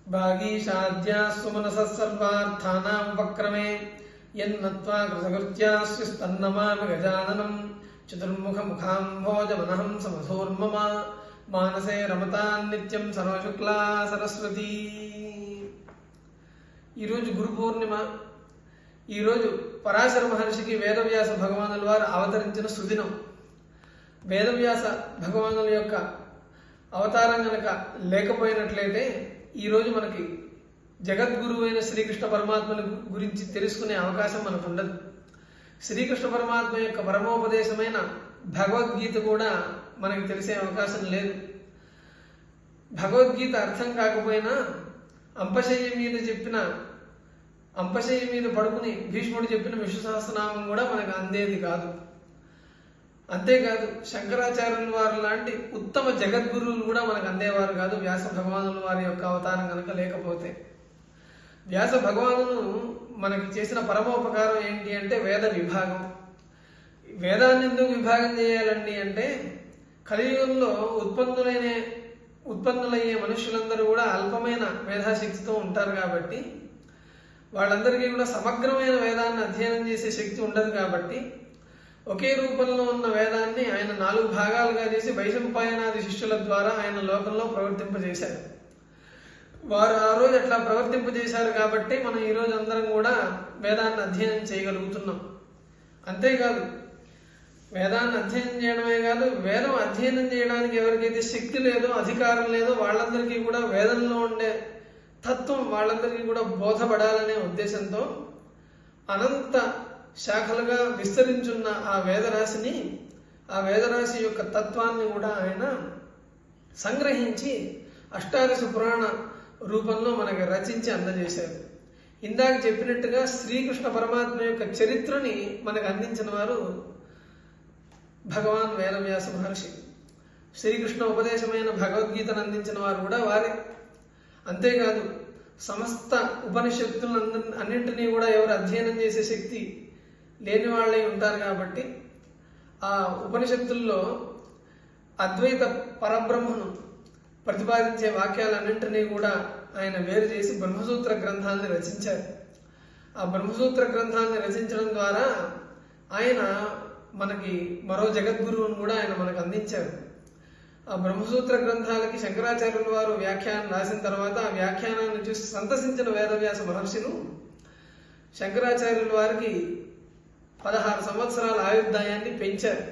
భాగీషాద్యాస్తు మనసః సర్వార్థానాం వక్రమే యన్నత్వా కృతకృత్యాస్యుస్తన్నమామి గజాననం చతుర్ముఖముఖాంభోజమనహం సమధూర్మమ మానసే రమతాన్ నిత్యం సర్వశుక్లా సరస్వతి. ఈరోజు గురు పూర్ణిమ. ఈరోజు పరాశర మహర్షికి వేదవ్యాస భగవానుల వారు అవతరించిన సుదినం. వేదవ్యాస భగవానుల యొక్క అవతారం కనుక లేకపోయినట్లయితే ఈరోజు మనకి జగద్గురువు అయిన శ్రీకృష్ణ పరమాత్మని గురించి తెలుసుకునే అవకాశం మనకు ఉండదు. శ్రీకృష్ణ పరమాత్మ యొక్క పరమోపదేశమైన భగవద్గీత కూడా మనకి తెలిసే అవకాశం లేదు. భగవద్గీత అర్థం కాకపోయినా అంపశయ్య మీద పడుకుని భీష్ముడు చెప్పిన విష్ణు సహస్రనామం కూడా మనకు అందేది కాదు. అంతేకాదు శంకరాచార్యుల వారు లాంటి ఉత్తమ జగద్గురువులు కూడా మనకు అందేవారు కాదు వ్యాస భగవానుల వారి యొక్క అవతారం కనుక లేకపోతే. వ్యాస భగవానులు మనకి చేసిన పరమోపకారం ఏంటి అంటే వేద విభాగం. వేదాన్ని ఎందుకు విభాగం చేయాలండి అంటే కలియుగంలో ఉత్పన్నులయ్యే మనుషులందరూ కూడా అల్పమైన మేధాశక్తితో ఉంటారు కాబట్టి, వాళ్ళందరికీ కూడా సమగ్రమైన వేదాన్ని అధ్యయనం చేసే శక్తి ఉండదు కాబట్టి ఒకే రూపంలో ఉన్న వేదాన్ని ఆయన 4 భాగాలుగా చేసి వైశంపాయనాది శిష్యుల ద్వారా ఆయన లోకంలో ప్రవర్తింపజేశారు. వారు ఆ రోజు అట్లా ప్రవర్తింపజేశారు కాబట్టి మనం ఈరోజు అందరం కూడా వేదాన్ని అధ్యయనం చేయగలుగుతున్నాం. అంతేకాదు వేదాన్ని అధ్యయనం చేయడమే కాదు, వేదం అధ్యయనం చేయడానికి ఎవరికైతే శక్తి లేదో అధికారం లేదో వాళ్ళందరికీ కూడా వేదంలో ఉండే తత్వం వాళ్ళందరికీ కూడా బోధపడాలనే ఉద్దేశంతో అనంత శాఖలుగా విస్తరించున్న ఆ వేదరాశి యొక్క తత్వాన్ని కూడా ఆయన సంగ్రహించి అష్టాదశ పురాణ రూపంలో మనకి రచించి అందజేశారు. ఇందాక చెప్పినట్టుగా శ్రీకృష్ణ పరమాత్మ యొక్క చరిత్రని మనకు అందించిన వారు భగవాన్ వేదవ్యాస మహర్షి. శ్రీకృష్ణ ఉపదేశమైన భగవద్గీతను అందించిన వారు కూడా వారే. అంతేకాదు సమస్త ఉపనిషత్తులను అన్నింటినీ కూడా ఎవరు అధ్యయనం చేసే శక్తి లేని వాళ్ళే ఉంటారు కాబట్టి ఆ ఉపనిషత్తుల్లో అద్వైత పరబ్రహ్మను ప్రతిపాదించే వాక్యాలన్నింటినీ కూడా ఆయన వేరు చేసి బ్రహ్మసూత్ర గ్రంథాన్ని రచించారు. ఆ బ్రహ్మసూత్ర గ్రంథాన్ని రచించడం ద్వారా ఆయన మనకి మరో జగద్గురువును కూడా ఆయన మనకు అందించారు. ఆ బ్రహ్మసూత్ర గ్రంథాలకి శంకరాచార్యుల వారు వ్యాఖ్యానం రాసిన తర్వాత ఆ వ్యాఖ్యానాన్ని చూసి సంతసించిన వేదవ్యాస మహర్షులు శంకరాచార్యుల వారికి 16 సంవత్సరాల ఆయుర్దాయాన్ని పెంచారు.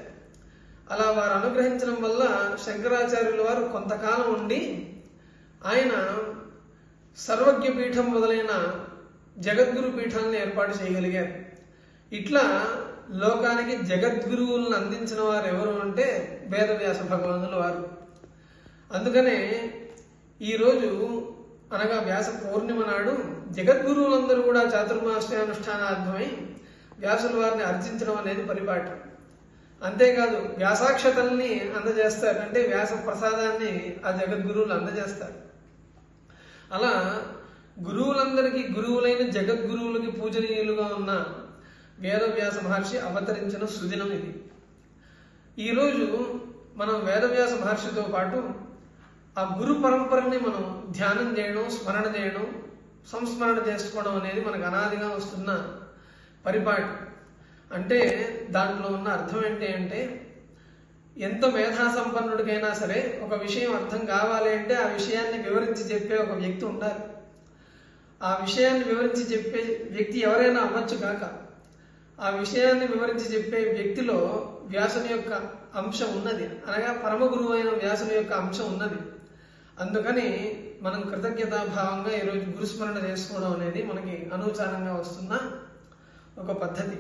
అలా వారు అనుగ్రహించడం వల్ల శంకరాచార్యుల వారు కొంతకాలం ఉండి ఆయన సర్వజ్ఞ పీఠం మొదలైన జగద్గురు పీఠాలను ఏర్పాటు చేయగలిగారు. ఇట్లా లోకానికి జగద్గురువులను అందించిన వారు ఎవరు అంటే వేదవ్యాస భగవానుల వారు. అందుకనే ఈరోజు అనగా వ్యాస పౌర్ణిమ నాడు జగద్గురువులందరూ కూడా చాతుర్మాస్యానుష్ఠానార్థమై వ్యాసుల వారిని అర్చించడం అనేది పరిపాటి. అంతేకాదు వ్యాసాక్షతల్ని అందజేస్తారు, అంటే వ్యాస ప్రసాదాన్ని ఆ జగద్గురువులు అందజేస్తారు. అలా గురువులందరికీ గురువులైన జగద్గురువులకి పూజనీయులుగా ఉన్న వేదవ్యాస మహర్షి అవతరించిన సుదినం ఇది. ఈరోజు మనం వేదవ్యాస మహర్షితో పాటు ఆ గురు పరంపరని మనం ధ్యానం చేయడం, స్మరణ చేయడం, సంస్మరణ చేసుకోవడం అనేది మనకు అనాదిగా వస్తున్న పరిపాటి. అంటే దాంట్లో ఉన్న అర్థం ఏంటి అంటే ఎంత మేధా సంపన్నుడికైనా సరే ఒక విషయం అర్థం కావాలి అంటే ఆ విషయాన్ని వివరించి చెప్పే ఒక వ్యక్తి ఉండాలి. ఆ విషయాన్ని వివరించి చెప్పే వ్యక్తి ఎవరైనా అవ్వచ్చు కాక ఆ విషయాన్ని వివరించి చెప్పే వ్యక్తిలో వ్యాసుని యొక్క అంశం ఉన్నది, అనగా పరమ గురువు అయిన వ్యాసుని యొక్క అంశం ఉన్నది. అందుకని మనం కృతజ్ఞతాభావంగా ఈరోజు గురుస్మరణ చేసుకోవడం అనేది మనకి అనుచారంగా వస్తున్న ఒక పద్ధతి.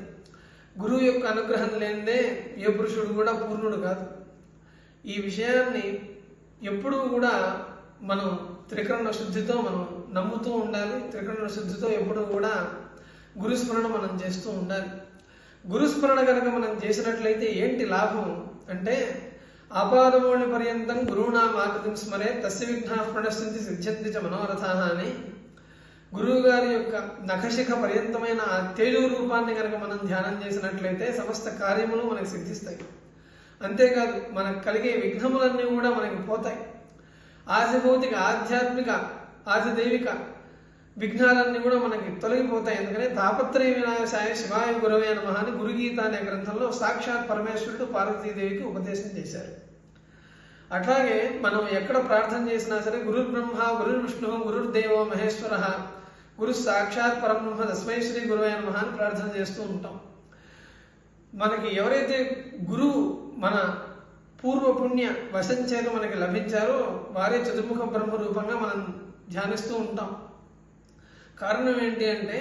గురువు యొక్క అనుగ్రహం లేనిదే ఏ పురుషుడు కూడా పూర్ణుడు కాదు. ఈ విషయాన్ని ఎప్పుడూ కూడా మనం త్రికరణ శుద్ధితో మనం నమ్ముతూ ఉండాలి. త్రికరణ శుద్ధితో ఎప్పుడూ కూడా గురుస్మరణ మనం చేస్తూ ఉండాలి. గురుస్మరణ కనుక మనం చేసినట్లయితే ఏంటి లాభం అంటే ఆపాదమౌళి పర్యంతం గురువునామ ఆకృతిం స్మరే తస్య విఘ్నాః ప్రణశ్యంతి సిద్ధ్యంతి చ మనోరథాః అని గురువు గారి యొక్క నఖశిఖ పర్యంతమైన ఆ తేజో రూపాన్ని కనుక మనం ధ్యానం చేసినట్లయితే సమస్త కార్యములు మనకు సిద్ధిస్తాయి. అంతేకాదు మనకు కలిగే విఘ్నములన్నీ కూడా మనకి పోతాయి. ఆశభౌతిక ఆధ్యాత్మిక ఆదిదైవిక విఘ్నాలన్నీ కూడా మనకి తొలగిపోతాయి. ఎందుకని తాపత్రయ వినాశాయ శివాయ గురవే నమః అని గురుగీత అనే గ్రంథంలో సాక్షాత్ పరమేశ్వరుడు పార్వతీదేవికి ఉపదేశం చేశారు. అట్లాగే మనం ఎక్కడ ప్రార్థన చేసినా సరే గురుర్ బ్రహ్మ గురుర్ విష్ణు గురుర్దేవో మహేశ్వర గురు సాక్షాత్ పరబ్రహ్మ తస్మై శ్రీ గురవే నమః అని ప్రార్థన చేస్తూ ఉంటాం. మనకి ఎవరైతే గురువు మన పూర్వపుణ్య వశం చేత మనకి లభించారో వారే చతుర్ముఖ బ్రహ్మ రూపంగా మనం ధ్యానిస్తూ ఉంటాం. కారణం ఏంటి అంటే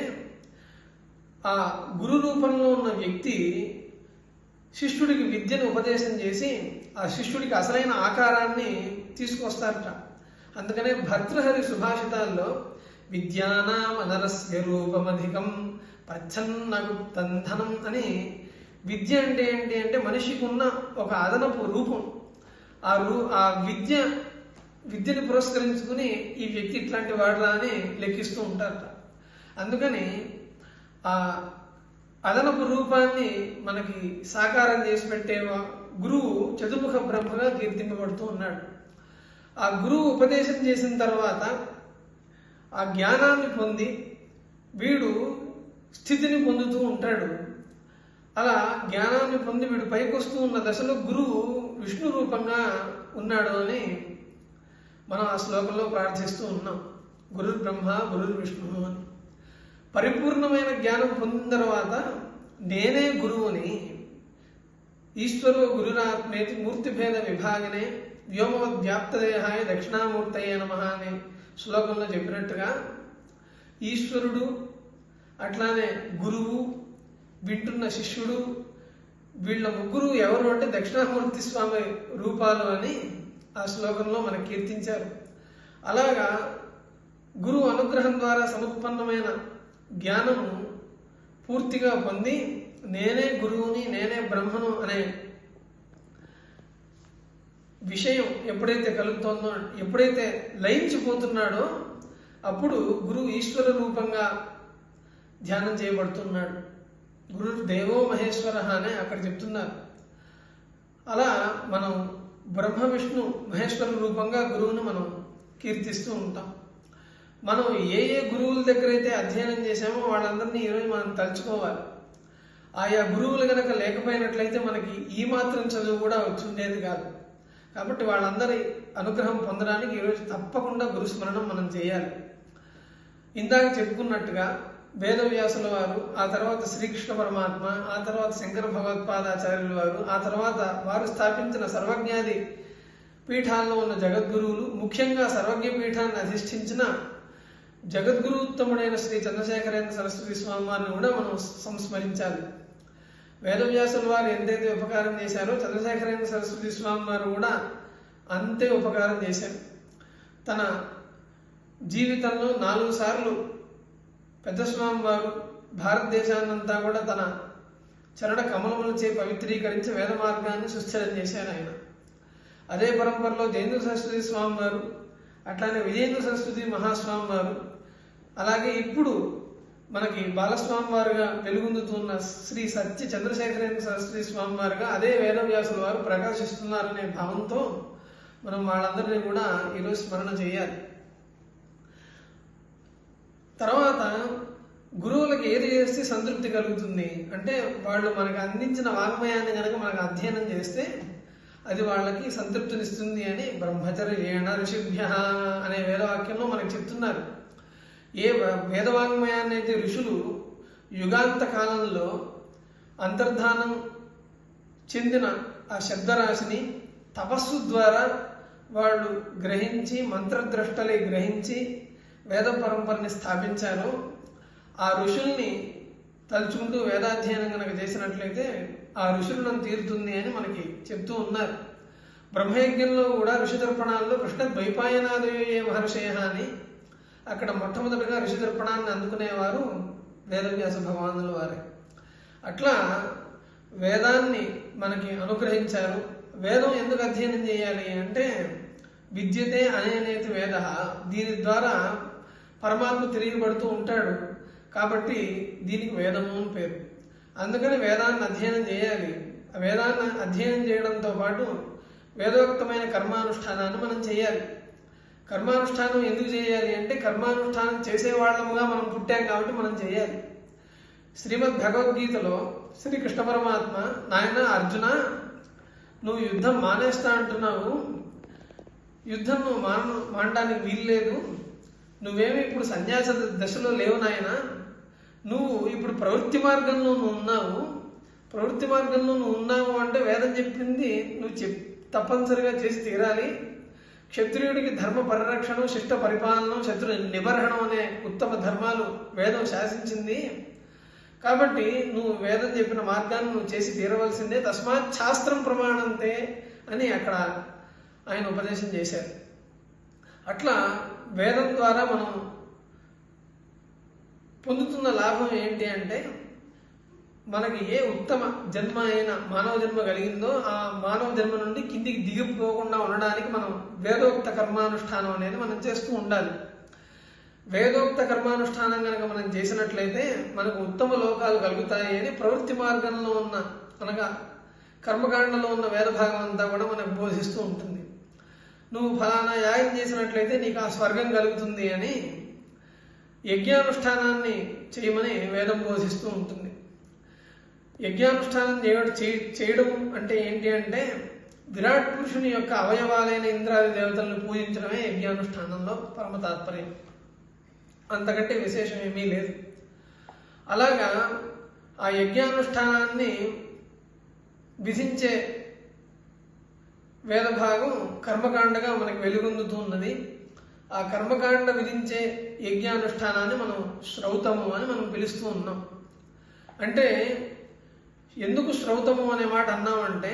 ఆ గురు రూపంలో ఉన్న వ్యక్తి శిష్యుడికి విద్యను ఉపదేశం చేసి ఆ శిష్యుడికి అసలైన ఆకారాన్ని తీసుకొస్తారట. అందుకనే భర్తృహరి సుభాషితాల్లో విద్యానాం అనరస్య రూపమధికం ప్రచ్ఛన్నగుప్తం ధనం అని, విద్య అంటే ఏంటి అంటే మనిషికి ఉన్న ఒక అదనపు రూపం. ఆ విద్యను పురస్కరించుకుని ఈ వ్యక్తి ఇట్లాంటి వాడురా అని లెక్కిస్తూ ఉంటారట. అందుకని ఆ అదనపు రూపాన్ని మనకి సాకారం చేసి పెట్టే గురువు చతుర్ముఖ బ్రహ్మగా కీర్తింపబడుతూ ఉన్నాడు. ఆ గురువు ఉపదేశం చేసిన తర్వాత ఆ జ్ఞానాన్ని పొంది వీడు స్థితిని పొందుతూ ఉంటాడు. అలా జ్ఞానాన్ని పొంది వీడు పైకొస్తూ ఉన్న దశలో గురువు విష్ణు రూపంగా ఉన్నాడు అని మనం ఆ శ్లోకంలో ప్రార్థిస్తూ ఉన్నాం. గురుర్ బ్రహ్మ గురుర్ విష్ణు అని. పరిపూర్ణమైన జ్ఞానం పొందిన తర్వాత నేనే గురువుని, ఈశ్వరో గురురాత్మేతి మూర్తిభేద విభాగనే వ్యోమవద్ వ్యాప్తదేహాయ దక్షిణామూర్తయే నమః అనే శ్లోకంలో చెప్పినట్టుగా ఈశ్వరుడు, అట్లానే గురువు, వింటున్న శిష్యుడు, వీళ్ళ ముగ్గురు ఎవరు అంటే దక్షిణామూర్తి స్వామి రూపాలు అని ఆ శ్లోకంలో మనకు కీర్తించారు. అలాగా గురువు అనుగ్రహం ద్వారా సముత్పన్నమైన జ్ఞానము పూర్తిగా పొంది నేనే గురువుని నేనే బ్రహ్మను అనే విషయం ఎప్పుడైతే కలుగుతుందో, ఎప్పుడైతే లయించిపోతున్నాడో అప్పుడు గురువు ఈశ్వర రూపంగా ధ్యానం చేయబడుతున్నాడు. గురు దేవో మహేశ్వర అనే అక్కడ చెప్తున్నారు. అలా మనం బ్రహ్మ విష్ణు మహేశ్వర రూపంగా గురువును మనం కీర్తిస్తూ ఉంటాం. మనం ఏ గురువుల దగ్గర అయితే అధ్యయనం చేశామో వాళ్ళందరినీ ఈరోజు మనం తలుచుకోవాలి. ఆయా గురువులు గనక లేకపోయినట్లయితే మనకి ఈ మాత్రం చదువు కూడా వచ్చి ఉండేది కాదు. కాబట్టి వాళ్ళందరి అనుగ్రహం పొందడానికి ఈరోజు తప్పకుండా గురుస్మరణం మనం చేయాలి. ఇందాక చెప్పుకున్నట్టుగా వేదవ్యాసుల వారు, ఆ తర్వాత శ్రీకృష్ణ పరమాత్మ, ఆ తర్వాత శంకర భగవత్పాదాచార్యుల వారు, ఆ తర్వాత వారు స్థాపించిన సర్వజ్ఞాది పీఠాల్లో ఉన్న జగద్గురువులు, ముఖ్యంగా సర్వజ్ఞ పీఠాన్ని అధిష్ఠించిన జగద్గురుత్తముడైన శ్రీ చంద్రశేఖరేంద్ర సరస్వతి స్వామి వారిని కూడా మనం సంస్మరించాలి. వేదవ్యాసుల వారు ఎంతైతే ఉపకారం చేశారో చంద్రశేఖరేంద్ర సరస్వతి స్వామి వారు కూడా అంతే ఉపకారం చేశారు. తన జీవితంలో 4 సార్లు పెద్ద స్వామి వారు భారతదేశాన్నంతా కూడా తన చరణ కమలములచే పవిత్రీకరించి వేద మార్గాన్ని సుస్థిరం చేశారు ఆయన. అదే పరంపరలో జయేంద్ర సరస్వతి స్వామి వారు, అట్లానే విజయేంద్ర సరస్వతి మహాస్వామి వారు, అలాగే ఇప్పుడు మనకి బాలస్వామి వారుగా వెలుగొందుతున్న శ్రీ సత్య చంద్రశేఖరేంద్ర సరస్వతి స్వామి వారుగా అదే వేదవ్యాసుల వారు ప్రకాశిస్తున్నారనే భావంతో మనం వాళ్ళందరినీ కూడా ఈరోజు స్మరణ చేయాలి. తర్వాత గురువులకు ఏది చేస్తే సంతృప్తి కలుగుతుంది అంటే వాళ్ళు మనకు అందించిన వాంగ్మయాన్ని కనుక మనకు అధ్యయనం చేస్తే అది వాళ్ళకి సంతృప్తినిస్తుంది అని బ్రహ్మచర్యేణ ఋషిభ్య అనే వేదవాక్యంలో మనకు చెప్తున్నారు. ఏ వేదవాంగ్మయాన్ని అయితే ఋషులు యుగాంత కాలంలో అంతర్ధానం చెందిన ఆ శబ్దరాశిని తపస్సు ద్వారా వాళ్ళు గ్రహించి, మంత్రద్రష్టలే గ్రహించి వేద పరంపరని స్థాపించారో ఆ ఋషుల్ని తలుచుకుంటూ వేదాధ్యయనం కనుక చేసినట్లయితే ఆ ఋషులను తీరుతుంది అని మనకి చెప్తూ ఉన్నారు. బ్రహ్మయజ్ఞంలో కూడా ఋషిదర్పణాల్లో కృష్ణ ద్వైపాయనాదయే మహర్షయ అని అక్కడ మొట్టమొదటిగా ఋషిదర్పణాన్ని అందుకునేవారు వేదవ్యాస భగవానుల వారే. అట్లా వేదాన్ని మనకి అనుగ్రహించారు. వేదం ఎందుకు అధ్యయనం చేయాలి అంటే విద్యతే అనేనేతి వేద, దీని ద్వారా పరమాత్మ తెలియబడుతూ ఉంటాడు కాబట్టి దీనికి వేదము అని పేరు. అందుకని వేదాన్ని అధ్యయనం చేయాలి. వేదాన్ని అధ్యయనం చేయడంతో పాటు వేదోక్తమైన కర్మానుష్ఠానాన్ని మనం చేయాలి. కర్మానుష్ఠానం ఎందుకు చేయాలి అంటే కర్మానుష్ఠానం చేసేవాళ్ళముగా మనం పుట్టాం కాబట్టి మనం చేయాలి. శ్రీమద్ భగవద్గీతలో శ్రీకృష్ణ పరమాత్మ, నాయన అర్జున, నువ్వు యుద్ధం మానేస్తా అంటున్నావు, యుద్ధం నువ్వు మానడానికి వీల్లేదు, నువ్వేమి ఇప్పుడు సన్యాస దశలో లేవు నాయన, నువ్వు ఇప్పుడు ప్రవృత్తి మార్గంలో నువ్వు ఉన్నావు అంటే వేదం చెప్పింది నువ్వు తప్పనిసరిగా చేసి తీరాలి. క్షత్రియుడికి ధర్మ పరిరక్షణ, శిష్ట పరిపాలనం, శత్రు నిబర్హణం అనే ఉత్తమ ధర్మాలు వేదం శాసించింది. కాబట్టి నువ్వు వేదం చెప్పిన మార్గాన్ని నువ్వు చేసి తీరవలసిందే, తస్మాత్ శాస్త్రం ప్రమాణంతే అని అక్కడ ఆయన ఉపదేశం చేశారు. అట్లా వేదం ద్వారా మనం పొందుతున్న లాభం ఏంటి అంటే, మనకి ఏ ఉత్తమ జన్మ అయిన మానవ జన్మ కలిగిందో ఆ మానవ జన్మ నుండి కిందికి దిగిపోకుండా ఉండడానికి మనం వేదోక్త కర్మానుష్ఠానం అనేది మనం చేస్తూ ఉండాలి. వేదోక్త కర్మానుష్ఠానం కనుక మనం చేసినట్లయితే మనకు ఉత్తమ లోకాలు కలుగుతాయి అని ప్రవృత్తి మార్గంలో ఉన్న, అనగా కర్మకాండలో ఉన్న వేదభాగం అంతా కూడా మనకు బోధిస్తూ ఉంటుంది. నువ్వు ఫలానా యాగం చేసినట్లయితే నీకు ఆ స్వర్గం కలుగుతుంది అని యజ్ఞానుష్ఠానాన్ని చేయమని వేదం బోధిస్తూ ఉంటుంది. యజ్ఞానుష్ఠానం చేయడం అంటే ఏంటి అంటే, విరాట్ పురుషుని యొక్క అవయవాలైన ఇంద్రాది దేవతలను పూజించడమే యజ్ఞానుష్ఠానంలో పరమ తాత్పర్యం. అంతకంటే విశేషం ఏమీ లేదు. అలాగా ఆ యజ్ఞానుష్ఠానాన్ని విధించే వేదభాగం కర్మకాండగా మనకు వెలుగొందుతూ ఉన్నది. ఆ కర్మకాండ విధించే యజ్ఞానుష్ఠానాన్ని మనం శ్రౌతము అని మనం పిలుస్తూ ఉన్నాం. అంటే ఎందుకు శ్రౌతము అనే మాట అన్నామంటే,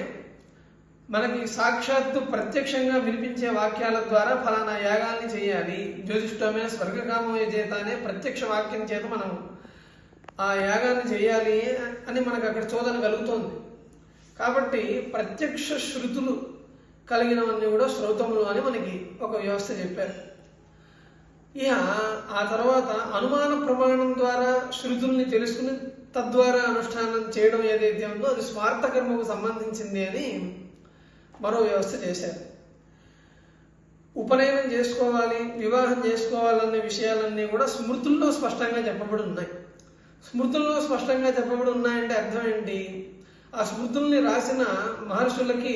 మనకి సాక్షాత్తు ప్రత్యక్షంగా వినిపించే వాక్యాల ద్వారా ఫలానా యాగాల్ని చేయాలి, జ్యోతిష్టమైన స్వర్గకామయ చేత అనే ప్రత్యక్ష వాక్యం చేత మనం ఆ యాగాన్ని చేయాలి అని మనకు అక్కడ చోదన కలుగుతోంది. కాబట్టి ప్రత్యక్ష శృతులు కలిగినవన్నీ కూడా శ్రౌతములు అని మనకి ఒక వ్యవస్థ చెప్పారు. ఇక ఆ తర్వాత అనుమాన ప్రమాణం ద్వారా శృతుల్ని తెలుసుకుని తద్వారా అనుష్ఠానం చేయడం ఏదైతే ఉందో అది స్వార్థ కర్మకు సంబంధించింది అని మరో వ్యవస్థ చేశారు. ఉపనయనం చేసుకోవాలి, వివాహం చేసుకోవాలనే విషయాలన్నీ కూడా స్మృతుల్లో స్పష్టంగా చెప్పబడి ఉన్నాయి. స్మృతుల్లో స్పష్టంగా చెప్పబడి ఉన్నాయంటే అర్థం ఏంటి? ఆ స్మృతుల్ని రాసిన మహర్షులకి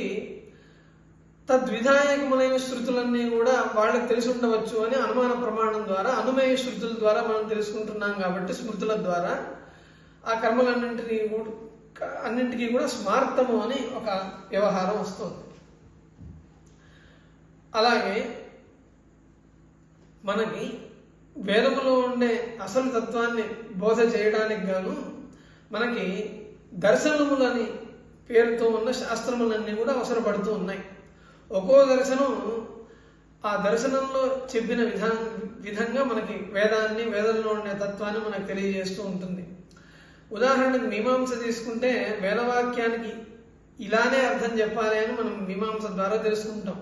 తద్విధాయకములైన శృతులన్నీ కూడా వాళ్ళకి తెలిసి ఉండవచ్చు అని అనుమాన ప్రమాణం ద్వారా, అనుమేయ శృతుల ద్వారా మనం తెలుసుకుంటున్నాం. కాబట్టి స్మృతుల ద్వారా ఆ అన్నింటికీ కూడా స్మార్థము అని ఒక వ్యవహారం వస్తుంది. అలాగే మనకి వేదములో ఉండే అసలు తత్వాన్ని బోధ చేయడానికి గాను మనకి దర్శనములని పేరుతో ఉన్న శాస్త్రములన్నీ కూడా అవసరపడుతూ ఉన్నాయి. ఒక్కో దర్శనం ఆ దర్శనంలో చెప్పిన విధంగా మనకి వేదంలో ఉండే తత్వాన్ని మనకు తెలియజేస్తూ ఉంటుంది. ఉదాహరణకు మీమాంస తీసుకుంటే వేదవాక్యానికి ఇలానే అర్థం చెప్పాలి అని మనం మీమాంస ద్వారా తెలుసుకుంటాం.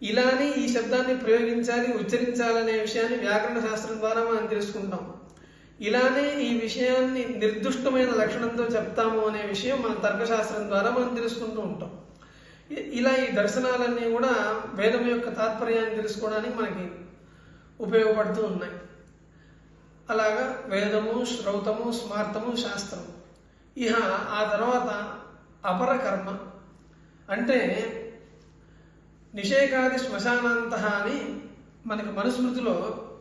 ఇలానే ఈ శబ్దాన్ని ప్రయోగించాలి, ఉచ్చరించాలనే విషయాన్ని వ్యాకరణ శాస్త్రం ద్వారా మనం తెలుసుకుంటాం. ఇలానే ఈ విషయాన్ని నిర్దుష్టమైన లక్షణంతో చెప్తాము అనే విషయం మన తర్కశాస్త్రం ద్వారా మనం తెలుసుకుంటూ ఉంటాం. ఇలా ఈ దర్శనాలన్నీ కూడా వేదం యొక్క తాత్పర్యాన్ని తెలుసుకోవడానికి మనకి ఉపయోగపడుతూ ఉన్నాయి. అలాగా వేదము, శ్రౌతము, స్మార్థము, శాస్త్రము. ఇహ ఆ తర్వాత అపర కర్మ అంటే నిషేకాది శ్మశానాంత అని మనకి మనుస్మృతిలో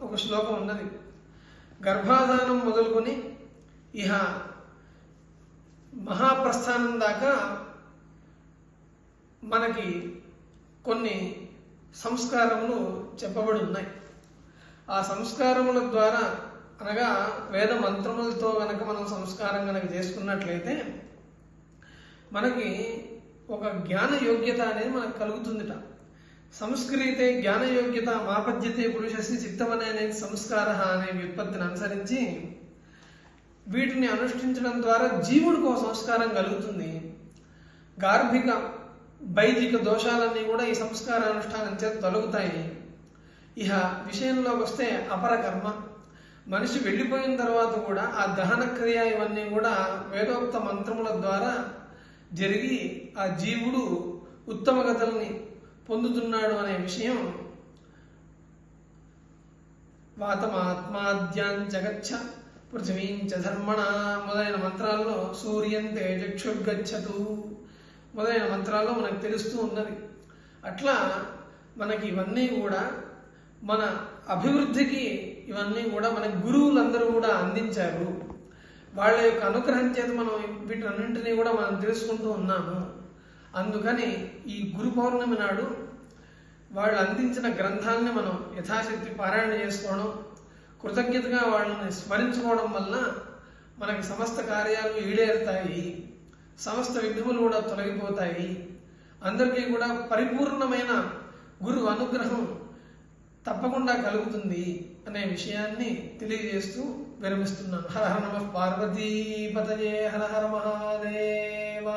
ఒక శ్లోకం ఉన్నది. గర్భాధానం మొదలుకొని ఇహ మహాప్రస్థానం దాకా మనకి కొన్ని సంస్కారములు చెప్పబడి ఉన్నాయి. ఆ సంస్కారముల ద్వారా, అనగా వేద మంత్రములతో గనక మనం సంస్కారం కనుక చేసుకున్నట్లయితే మనకి ఒక జ్ఞాన యోగ్యత అనేది మనకు కలుగుతుందిట. సంస్కృతే జ్ఞాన యోగ్యత మాపద్యతే పురుషస్య చిత్తమనే సంస్కార అనే వ్యుత్పత్తిని అనుసరించి వీటిని అనుష్ఠించడం ద్వారా జీవుడికి ఒక సంస్కారం కలుగుతుంది. గార్భిక వైదిక దోషాలన్నీ కూడా ఈ సంస్కార అనుష్ఠానం చేత తొలగుతాయి. ఇహ విషయంలోకి వస్తే అపర కర్మ, మనిషి వెళ్ళిపోయిన తర్వాత కూడా ఆ దహన క్రియ ఇవన్నీ కూడా వేదోక్త మంత్రముల ద్వారా జరిగి ఆ జీవుడు ఉత్తమ గతుల్ని పొందుతున్నాడు అనే విషయం వాతమాత్మాద్యాంచ గచ్చ పృథివీంచ ధర్మణ మొదలైన మంత్రాల్లో సూర్యం తేజక్షుర్గచ్చతు మొదలైన మంత్రాల్లో మనకు తెలుస్తూ ఉన్నది. అట్లా మనకి ఇవన్నీ కూడా మన అభివృద్ధికి ఇవన్నీ కూడా మన గురువులందరూ కూడా అందించారు. వాళ్ళ యొక్క అనుగ్రహం చేత మనం వీటన్నింటినీ కూడా మనం తెలుసుకుంటూ ఉన్నాము. అందుకని ఈ గురు పౌర్ణమి నాడు వాళ్ళు అందించిన గ్రంథాలని మనం యథాశక్తి పారాయణ చేసుకోవడం, కృతజ్ఞతగా వాళ్ళని స్మరించుకోవడం వల్ల మనకి సమస్త కార్యాలు ఈడేరుతాయి, సమస్త విఘ్నములు కూడా తొలగిపోతాయి, అందరికీ కూడా పరిపూర్ణమైన గురు అనుగ్రహం తప్పకుండా కలుగుతుంది అనే విషయాన్ని తెలియజేస్తూ విరమిస్తున్నాను. హర హర నమః పార్వతీపతయే హర హర మహాదేవ.